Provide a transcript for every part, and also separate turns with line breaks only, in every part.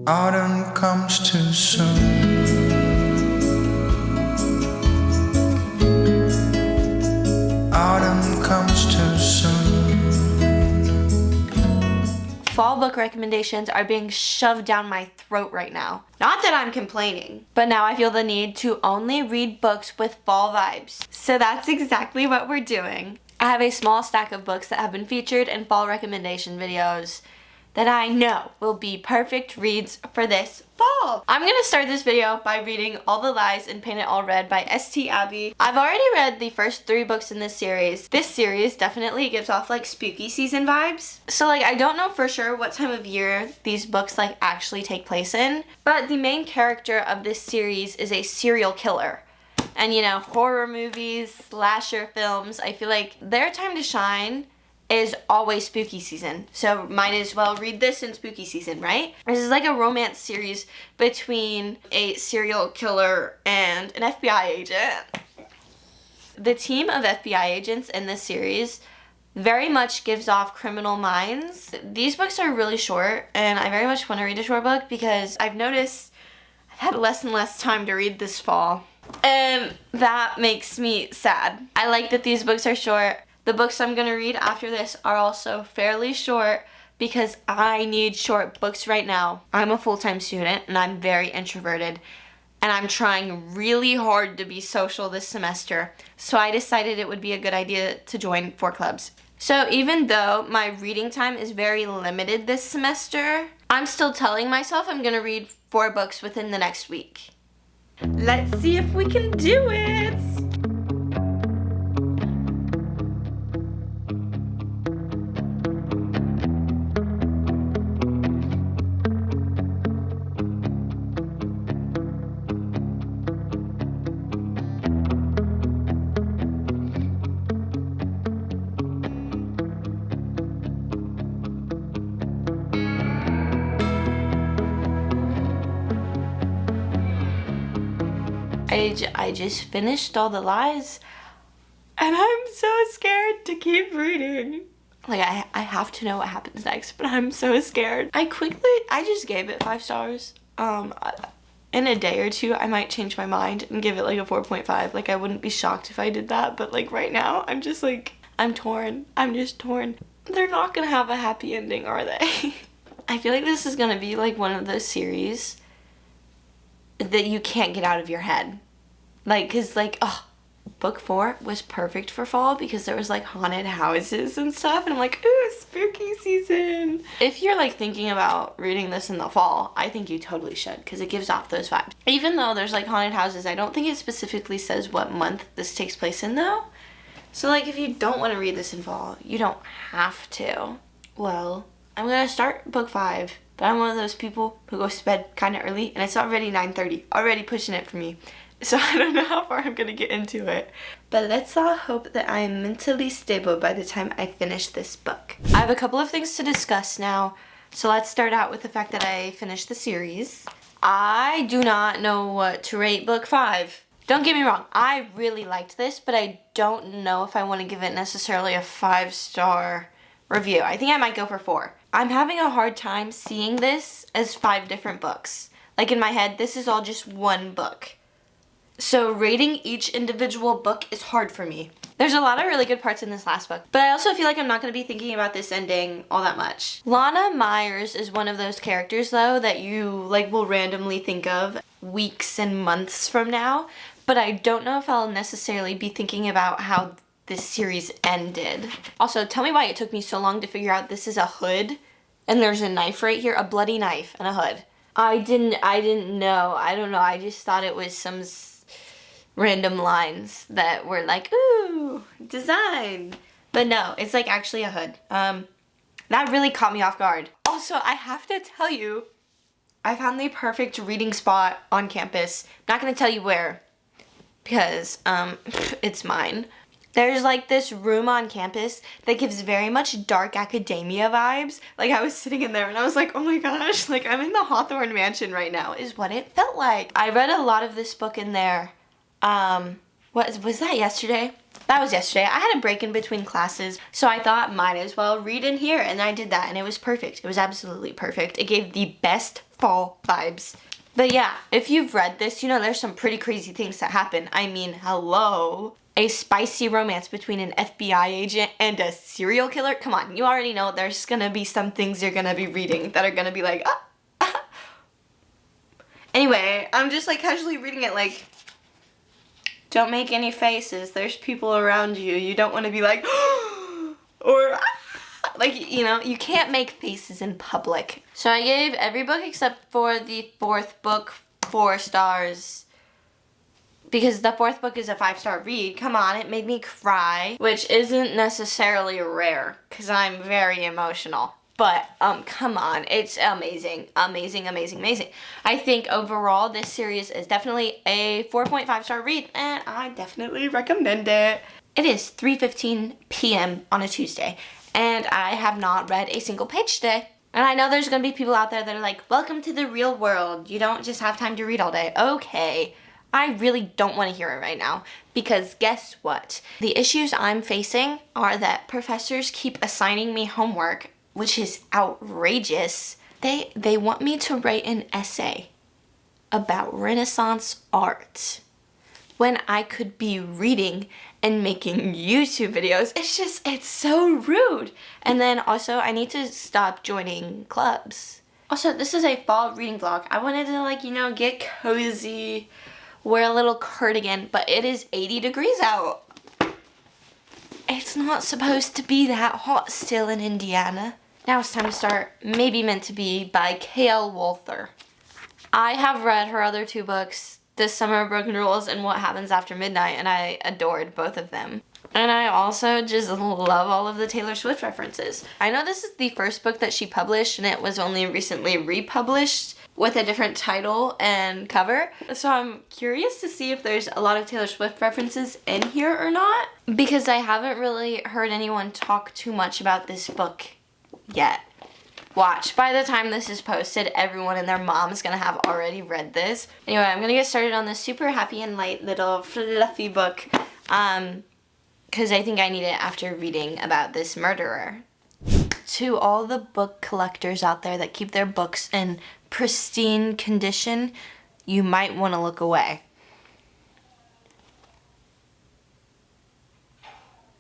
Autumn comes too soon. Autumn comes too soon.
Fall book recommendations are being shoved down my throat right now. Not that I'm complaining, but now I feel the need to only read books with fall vibes. So that's exactly what we're doing. I have a small stack of books that have been featured in fall recommendation videos that I know will be perfect reads for this fall. I'm gonna start this video by reading All the Lies and Paint It All Red by S.T. Abby. I've already read the first 3 books in this series. This series definitely gives off like spooky season vibes. So like I don't know for sure what time of year these books like actually take place in, but the main character of this series is a serial killer. And you know, horror movies, slasher films, I feel like their time to shine is always spooky season. So might as well read this in spooky season, right? This is like a romance series between a serial killer and an FBI agent. The team of FBI agents in this series very much gives off Criminal Minds. These books are really short, and I very much want to read a short book because I've noticed I've had less and less time to read this fall. And that makes me sad. I like that these books are short. The books I'm going to read after this are also fairly short because I need short books right now. I'm a full-time student and I'm very introverted and I'm trying really hard to be social this semester. So I decided it would be a good idea to join 4 clubs. So even though my reading time is very limited this semester, I'm still telling myself I'm going to read 4 books within the next week. Let's see if we can do it! I just finished All the Lies and I'm so scared to keep reading. Like I have to know what happens next, but I'm so scared. I just gave it 5 stars. In a day or 2 I might change my mind and give it like a 4.5. Like I wouldn't be shocked if I did that, but like right now I'm just like, I'm torn. I'm just torn. They're not gonna have a happy ending, are they? I feel like this is gonna be like one of those series that you can't get out of your head. Like, cause like, book 4 was perfect for fall because there was like haunted houses and stuff, and I'm like, ooh, spooky season. If you're like thinking about reading this in the fall, I think you totally should because it gives off those vibes. Even though there's like haunted houses, I don't think it specifically says what month this takes place in though. So like if you don't want to read this in fall, you don't have to. Well, I'm gonna start book 5, but I'm one of those people who goes to bed kind of early and it's already 9:30, already pushing it for me. So I don't know how far I'm gonna get into it. But let's all hope that I am mentally stable by the time I finish this book. I have a couple of things to discuss now. So let's start out with the fact that I finished the series. I do not know what to rate book 5. Don't get me wrong, I really liked this, but I don't know if I want to give it necessarily a 5-star review. I think I might go for 4. I'm having a hard time seeing this as 5 different books. Like in my head, this is all just one book. So rating each individual book is hard for me. There's a lot of really good parts in this last book, but I also feel like I'm not going to be thinking about this ending all that much. Lana Myers is one of those characters though that you like will randomly think of weeks and months from now, but I don't know if I'll necessarily be thinking about how this series ended. Also, tell me why it took me so long to figure out this is a hood and there's a knife right here, a bloody knife and a hood. I didn't know. I don't know. I just thought it was some random lines that were like, ooh, design. But no, it's like actually a hood. That really caught me off guard. Also, I have to tell you, I found the perfect reading spot on campus. Not gonna tell you where, because it's mine. There's like this room on campus that gives very much dark academia vibes. Like I was sitting in there and I was like, oh my gosh, like I'm in the Hawthorne mansion right now is what it felt like. I read a lot of this book in there. What was that yesterday? That was yesterday. I had a break in between classes, so I thought might as well read in here, and I did that, and it was perfect. It was absolutely perfect. It gave the best fall vibes. But yeah, if you've read this, you know there's some pretty crazy things that happen. I mean, hello. A spicy romance between an FBI agent and a serial killer? Come on, you already know there's gonna be some things you're gonna be reading that are gonna be like, ah. Anyway, I'm just like casually reading it like, don't make any faces. There's people around you. You don't want to be like, or like, you know, you can't make faces in public. So I gave every book except for the 4th book 4 stars. Because the 4th book is a 5-star read. Come on, it made me cry. Which isn't necessarily rare, because I'm very emotional. But, come on, it's amazing. Amazing, amazing, amazing. I think overall this series is definitely a 4.5-star read, and I definitely recommend it. It is 3:15 p.m. on a Tuesday, and I have not read a single page today. And I know there's gonna be people out there that are like, welcome to the real world. You don't just have time to read all day. Okay. I really don't want to hear it right now, because guess what? The issues I'm facing are that professors keep assigning me homework, which is outrageous. They want me to write an essay about Renaissance art when I could be reading and making YouTube videos. It's so rude. And then also I need to stop joining clubs. Also, this is a fall reading vlog. I wanted to, like, you know, get cozy, wear a little cardigan, but it is 80 degrees out. It's not supposed to be that hot still in Indiana. Now it's time to start Maybe Meant to Be by K.L. Walther. I have read her other 2 books, This Summer of Broken Rules and What Happens After Midnight, and I adored both of them. And I also just love all of the Taylor Swift references. I know this is the first book that she published, and it was only recently republished with a different title and cover. So I'm curious to see if there's a lot of Taylor Swift references in here or not, because I haven't really heard anyone talk too much about this book yet. Watch, by the time this is posted, everyone and their mom is gonna have already read this. Anyway, I'm gonna get started on this super happy and light little fluffy book, because I think I need it after reading about this murderer. To all the book collectors out there that keep their books in pristine condition, you might want to look away.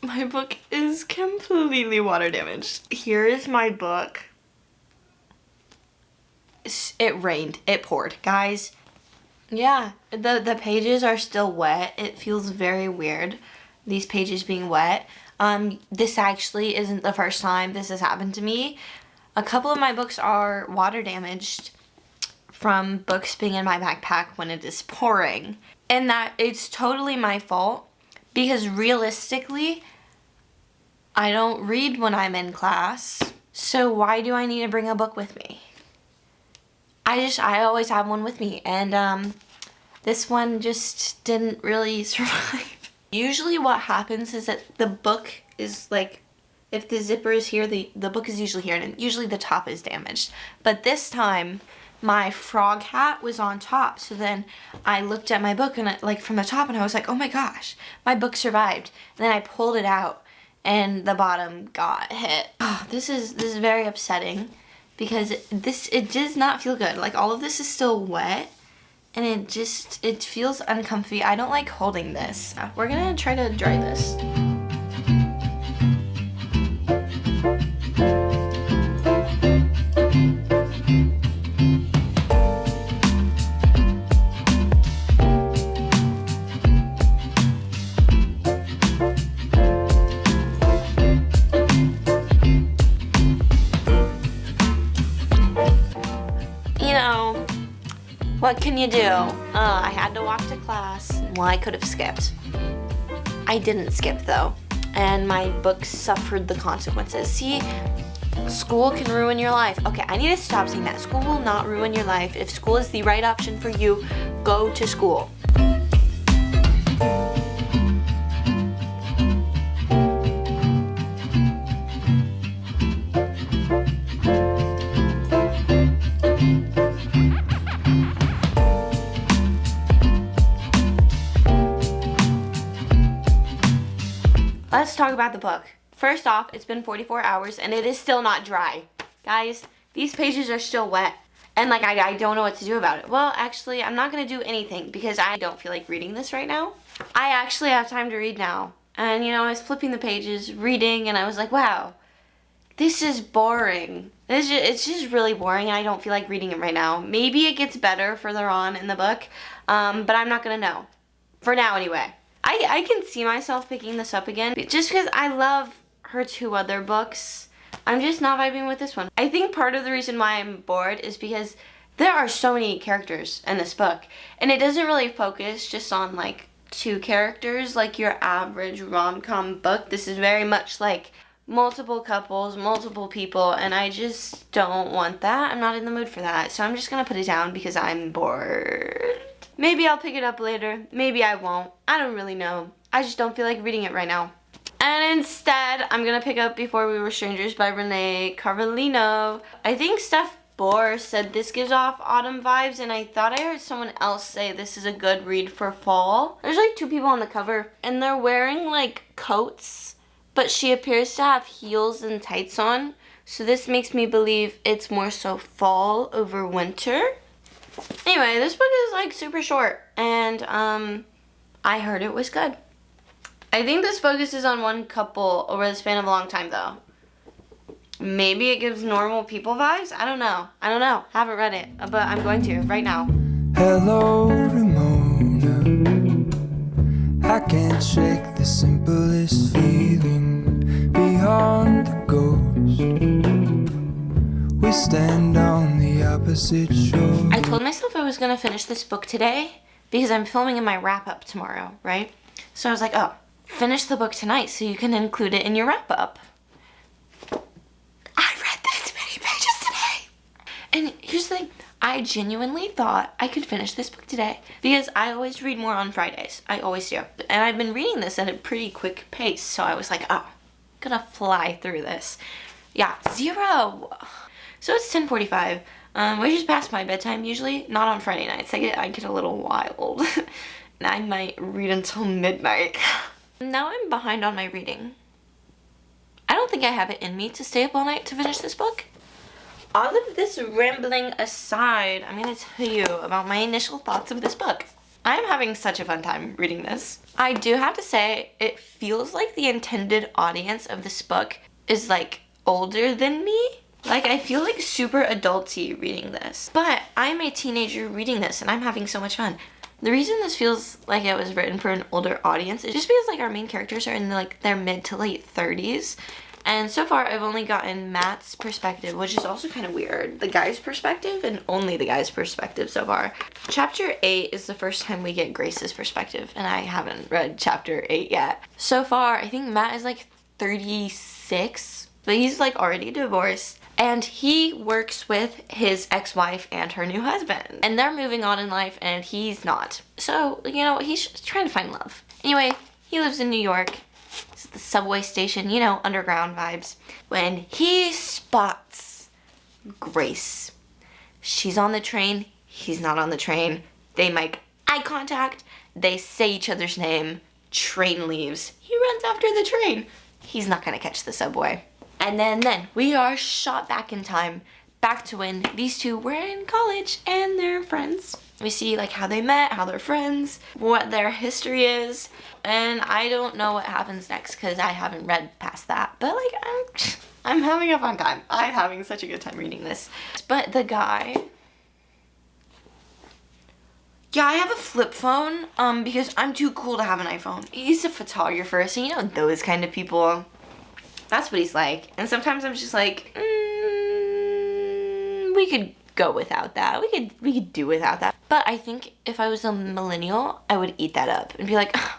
My book is completely water damaged. Here is my book. It rained. It poured. Guys, yeah, the pages are still wet. It feels very weird, these pages being wet. This actually isn't the first time this has happened to me. A couple of my books are water damaged from books being in my backpack when it is pouring. And that it's totally my fault, because realistically, I don't read when I'm in class. So why do I need to bring a book with me? I always have one with me, and this one just didn't really survive. Usually what happens is that the book is like, if the zipper is here, the book is usually here, and usually the top is damaged. But this time, my frog hat was on top, so then I looked at my book and like from the top, and I was like, oh my gosh, my book survived. And then I pulled it out, and the bottom got hit. Oh, this is very upsetting, because it does not feel good. Like, all of this is still wet, and it feels uncomfy. I don't like holding this. We're gonna try to dry this. What can you do? I had to walk to class. Well, I could have skipped. I didn't skip though, and my book suffered the consequences. See, school can ruin your life. Okay, I need to stop saying that. School will not ruin your life. If school is the right option for you, go to school. let's talk about the book. First off, it's been 44 hours and it is still not dry. Guys, these pages are still wet. And like, I don't know what to do about it. Well, actually, I'm not gonna do anything because I don't feel like reading this right now. I actually have time to read now. And you know, I was flipping the pages, reading, and I was like, wow, this is boring. It's just really boring and I don't feel like reading it right now. Maybe it gets better further on in the book, but I'm not gonna know. For now anyway. I can see myself picking this up again just because I love her 2 other books. I'm just not vibing with this one. I think part of the reason why I'm bored is because there are so many characters in this book, and it doesn't really focus just on like 2 characters like your average rom-com book. This is very much like multiple couples, multiple people, and I just don't want that. I'm not in the mood for that, so I'm just gonna put it down because I'm bored. Maybe I'll pick it up later, maybe I won't. I don't really know. I just don't feel like reading it right now. And instead, I'm gonna pick up Before We Were Strangers by Renée Carlino. I think Steph Bohr said this gives off autumn vibes, and I thought I heard someone else say this is a good read for fall. There's like 2 people on the cover, and they're wearing like coats, but she appears to have heels and tights on. So this makes me believe it's more so fall over winter. Anyway, this book is like super short, and I heard it was good. I think this focuses on one couple over the span of a long time though. Maybe it gives normal people vibes? I don't know. Haven't read it, but I'm going to right now.
Hello, Ramona. I can't shake the simplest feeling beyond the ghost. We stand on the opposite shore.
I told myself I was gonna finish this book today because I'm filming in my wrap-up tomorrow, right? So I was like, oh, finish the book tonight so you can include it in your wrap-up. I read this many pages today! And here's the thing, I genuinely thought I could finish this book today because I always read more on Fridays. I always do. And I've been reading this at a pretty quick pace, so I was like, oh, I'm gonna fly through this. Yeah, 0! So it's 10:45, which is past my bedtime usually, not on Friday nights. I get a little wild. And I might read until midnight. Now I'm behind on my reading. I don't think I have it in me to stay up all night to finish this book. All of this rambling aside, I'm going to tell you about my initial thoughts of this book. I am having such a fun time reading this. I do have to say, it feels like the intended audience of this book is like older than me. Like, I feel like super adulty reading this. But I'm a teenager reading this and I'm having so much fun. The reason this feels like it was written for an older audience is just because like our main characters are in like their mid to late 30s. And so far I've only gotten Matt's perspective, which is also kind of weird. The guy's perspective and only the guy's perspective so far. Chapter 8 is the first time we get Grace's perspective and I haven't read chapter 8 yet. So far I think Matt is like 36, but he's like already divorced. And he works with his ex-wife and her new husband. And they're moving on in life and he's not. So, you know, he's just trying to find love. Anyway, he lives in New York. It's at the subway station, you know, underground vibes. When he spots Grace. She's on the train, he's not on the train. They make eye contact, they say each other's name, train leaves. He runs after the train. He's not gonna catch the subway. And then we are shot back in time, back to when these two were in college and they're friends. We see like how they met, how they're friends, what their history is, and I don't know what happens next because I haven't read past that. But like, I'm having a fun time. I'm having such a good time reading this. But the guy, yeah, I have a flip phone because I'm too cool to have an iPhone. He's a photographer, so you know those kind of people. That's what he's like. And sometimes I'm just like, we could go without that. We could do without that. But I think if I was a millennial, I would eat that up and be like, oh,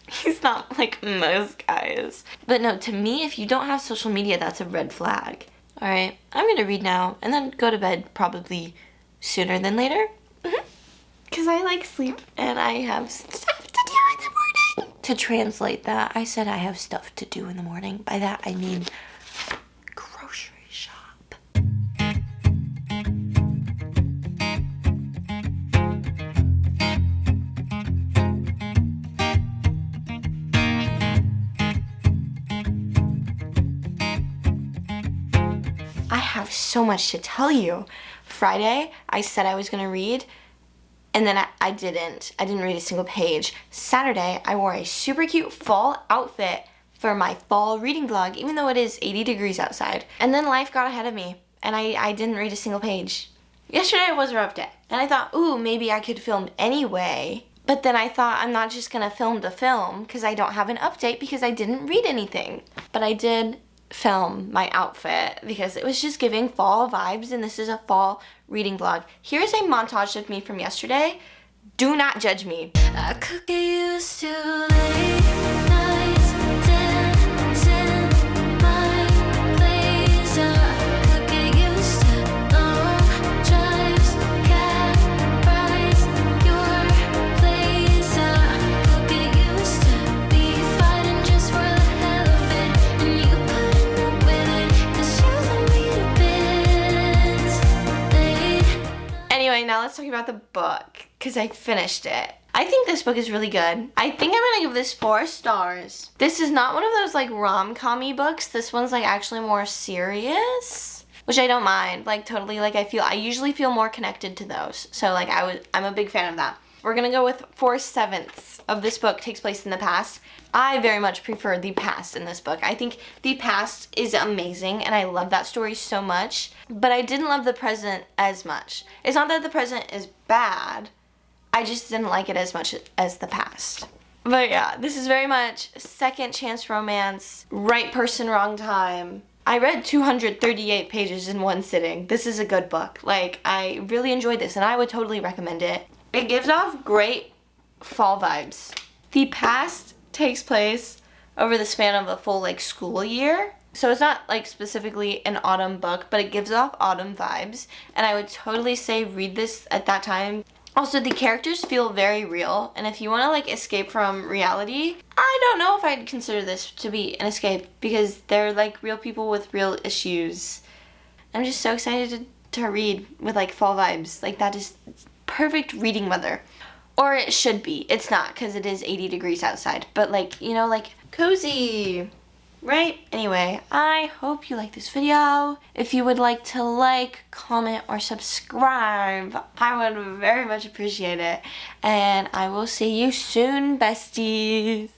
he's not like most guys. But no, to me, if you don't have social media, that's a red flag. All right, I'm gonna read now and then go to bed probably sooner than later. Because I like sleep and I have stuff to do in the morning. To translate that, I said I have stuff to do in the morning. By that, I mean grocery shop. so much to tell you. Friday, I said I was gonna read, and then I didn't. I didn't read a single page. Saturday, I wore a super cute fall outfit for my fall reading vlog, even though it is 80 degrees outside. And then life got ahead of me, and I didn't read a single page. Yesterday was a rough day, and I thought, ooh, maybe I could film anyway. But then I thought, I'm not just gonna film to film, because I don't have an update because I didn't read anything. But I did film my outfit because it was just giving fall vibes, and this is a fall reading vlog. Here's a montage of me from yesterday. Do not judge me.
I could get used to late nights dancing my place. I could get used to long drives, cab rides, your place. I could get used to be fighting just for the hell of it, and you putting up with it 'cause you love me to bits.
Anyway, now let's talk about the book, because I finished it. I think this book is really good. I think I'm gonna give this 4 stars. This is not one of those like rom-com-y books. This one's like actually more serious, which I don't mind. Like totally, like I usually feel more connected to those. So like I'm a big fan of that. We're gonna go with 4/7 of this book takes place in the past. I very much prefer the past in this book. I think the past is amazing, and I love that story so much, but I didn't love the present as much. It's not that the present is bad, I just didn't like it as much as the past. But yeah, this is very much second chance romance, right person, wrong time. I read 238 pages in one sitting. This is a good book. Like, I really enjoyed this, and I would totally recommend it. It gives off great fall vibes. The past takes place over the span of a full like school year. So it's not like specifically an autumn book, but it gives off autumn vibes, and I would totally say read this at that time. Also, the characters feel very real, and if you want to like escape from reality, I don't know if I'd consider this to be an escape, because they're like real people with real issues. I'm just so excited to read with like fall vibes. Like, that is perfect reading weather. Or it should be. It's not, because it is 80 degrees outside, but like, you know, like cozy. Right? Anyway, I hope you like this video. If you would like to like, comment, or subscribe, I would very much appreciate it. And I will see you soon, besties.